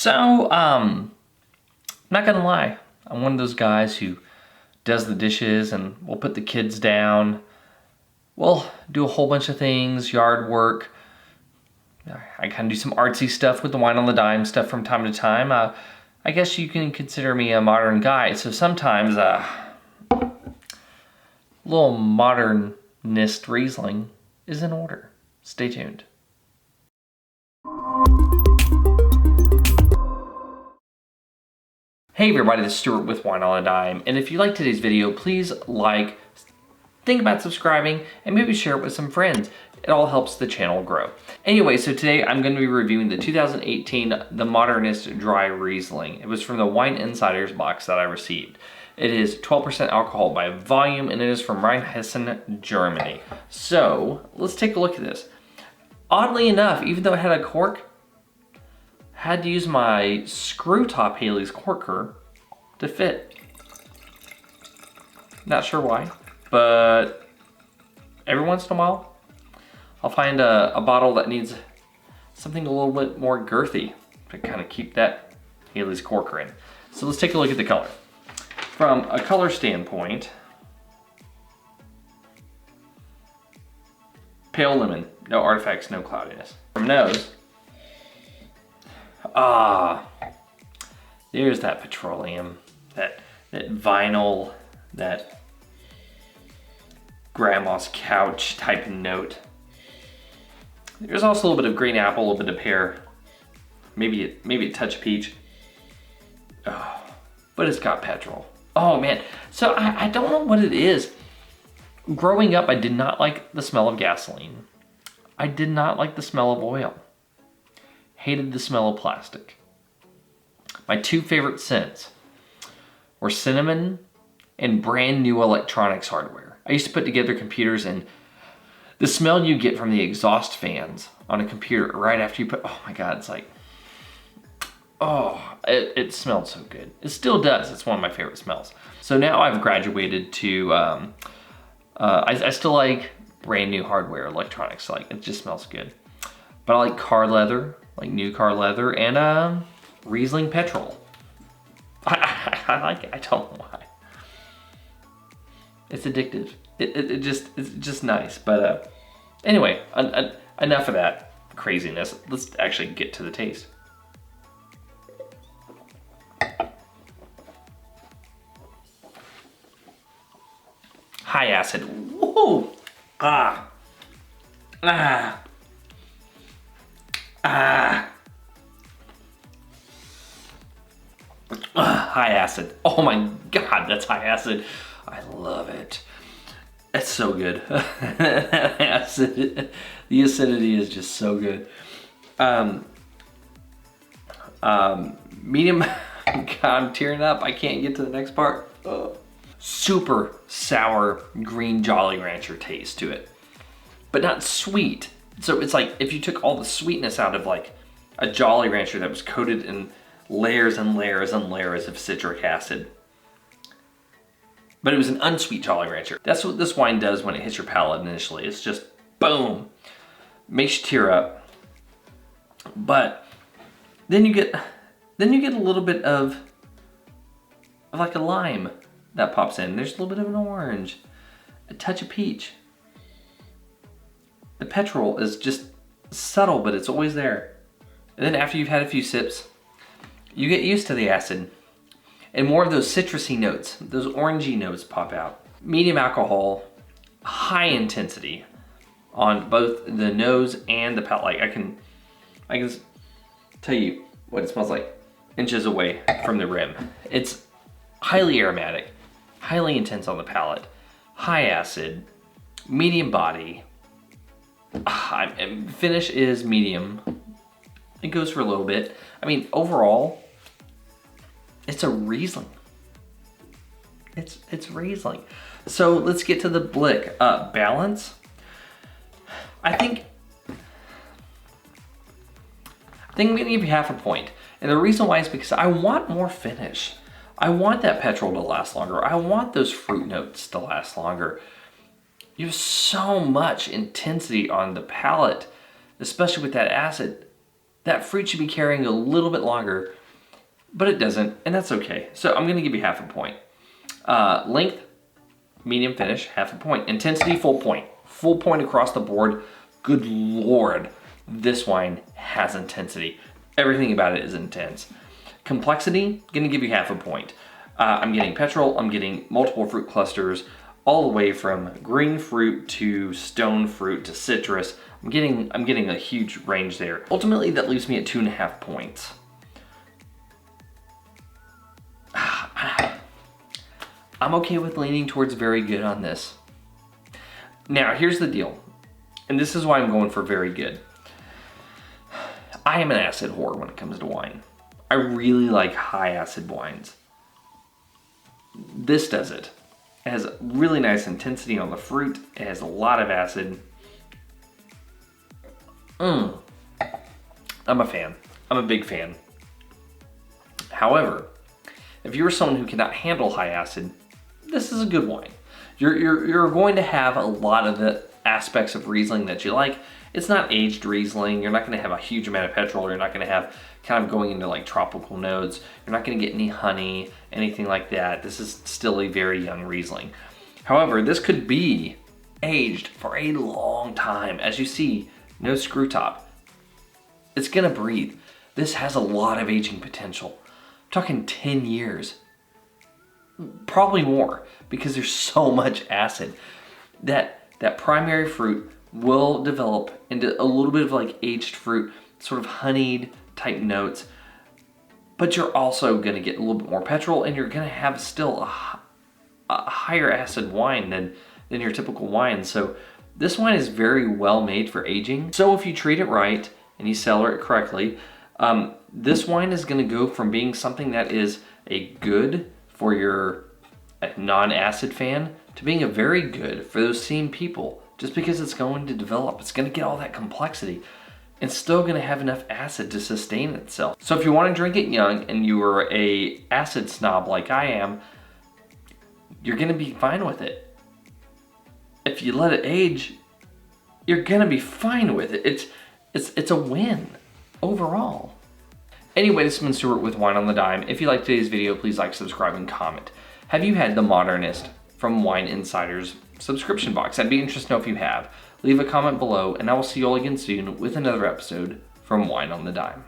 So, not gonna lie, I'm one of those guys who does the dishes and we'll put the kids down. We'll do a whole bunch of things, yard work. I kind of do some artsy stuff with the wine on the dime stuff from time to time. I guess you can consider me a modern guy. So sometimes a little Modernist Riesling is in order. Stay tuned. Hey everybody, this is Stuart with Wine on a Dime, and if you like today's video, please like, think about subscribing, and maybe share it with some friends. It all helps the channel grow. Anyway, so today I'm going to be reviewing the 2018 The Modernist Dry Riesling. It was from the Wine Insiders box that I received. It is 12% alcohol by volume, and it is from Rheinhessen, Germany. So, let's take a look at this. Oddly enough, even though it had a cork, had to use my screw top Haley's corker to fit. Not sure why, but every once in a while, I'll find a bottle that needs something a little bit more girthy to kind of keep that Haley's corker in. So let's take a look at the color. From a color standpoint, pale lemon, no artifacts, no cloudiness. From nose, there's that petroleum, that vinyl, that grandma's couch type of note. There's also a little bit of green apple, a little bit of pear, maybe a touch of peach. Oh, but it's got petrol. Oh man, so I don't know what it is. Growing up, I did not like the smell of gasoline. I did not like the smell of oil. Hated the smell of plastic. My two favorite scents were cinnamon and brand new electronics hardware. I used to put together computers, and the smell you get from the exhaust fans on a computer right after you put, oh my God, it's like, oh, it smelled so good. It still does. It's one of my favorite smells. So now I've graduated to, I still like brand new hardware, electronics, like it just smells good. But I like car leather, like new car leather, and Riesling petrol. I like it, I don't know why. It's addictive. It's just nice. But anyway, enough of that craziness. Let's actually get to the taste. High acid. Whoa! High acid. Oh my God, that's high acid. I love it. It's so good. Acid. The acidity is just so good. Medium. God, I'm tearing up. I can't get to the next part. Oh. Super sour green Jolly Rancher taste to it, but not sweet. So it's like if you took all the sweetness out of like a Jolly Rancher that was coated in layers and layers and layers of citric acid, but it was an unsweet Jolly Rancher. That's what this wine does when it hits your palate initially. It's just boom, makes you tear up. But then you get a little bit of like a lime that pops in. There's a little bit of an orange, a touch of peach. The petrol is just subtle, but it's always there. And then after you've had a few sips, you get used to the acid, and more of those citrusy notes, those orangey notes pop out. Medium alcohol, high intensity on both the nose and the palate. Like I can tell you what it smells like inches away from the rim. It's highly aromatic, highly intense on the palate, high acid, medium body. Finish is medium. It goes for a little bit. I mean, overall, it's a Riesling. It's Riesling. So let's get to the Blick. Balance. I think I'm gonna give you half a point. And the reason why is because I want more finish. I want that petrol to last longer. I want those fruit notes to last longer. You have so much intensity on the palate, especially with that acid, That fruit should be carrying a little bit longer, but it doesn't, and that's okay. So I'm gonna give you half a point. Length, medium finish, half a point. Intensity, full point. Full point across the board. Good Lord, this wine has intensity. Everything about it is intense. Complexity, gonna give you half a point. I'm getting petrol, I'm getting multiple fruit clusters, all the way from green fruit to stone fruit to citrus. I'm getting a huge range there. Ultimately, that leaves me at 2.5 points. I'm okay with leaning towards very good on this. Now, here's the deal, and this is why I'm going for very good. I am an acid whore when it comes to wine. I really like high acid wines. This does it. It has really nice intensity on the fruit. It has a lot of acid. I'm a fan. I'm a big fan. However, if you're someone who cannot handle high acid, this is a good wine. You're going to have a lot of the aspects of Riesling that you like. It's not aged Riesling. You're not going to have a huge amount of petrol. You're not going to have kind of going into like tropical notes. You're not going to get any honey, anything like that. This is still a very young Riesling. However, this could be aged for a long time. As you see, no screw top. It's going to breathe. This has a lot of aging potential. I'm talking 10 years. Probably more, because there's so much acid that primary fruit will develop into a little bit of like aged fruit, sort of honeyed type notes, but you're also going to get a little bit more petrol, and you're going to have still a higher acid wine than your typical wine. So this wine is very well made for aging. So if you treat it right and you cellar it correctly, this wine is going to go from being something that is a good for your non-acid fan to being a very good for those same people, just because it's going to develop. It's going to get all that complexity and still going to have enough acid to sustain itself. So if you want to drink it young and you are a acid snob like I am, you're going to be fine with it. If you let it age, you're going to be fine with it. It's a win overall. Anyway, this has been Stuart with Wine on the Dime. If you liked today's video, please like, subscribe, and comment. Have you had the Modernist from Wine Insider's subscription box? I'd be interested to know if you have. Leave a comment below, and I will see you all again soon with another episode from Wine on the Dime.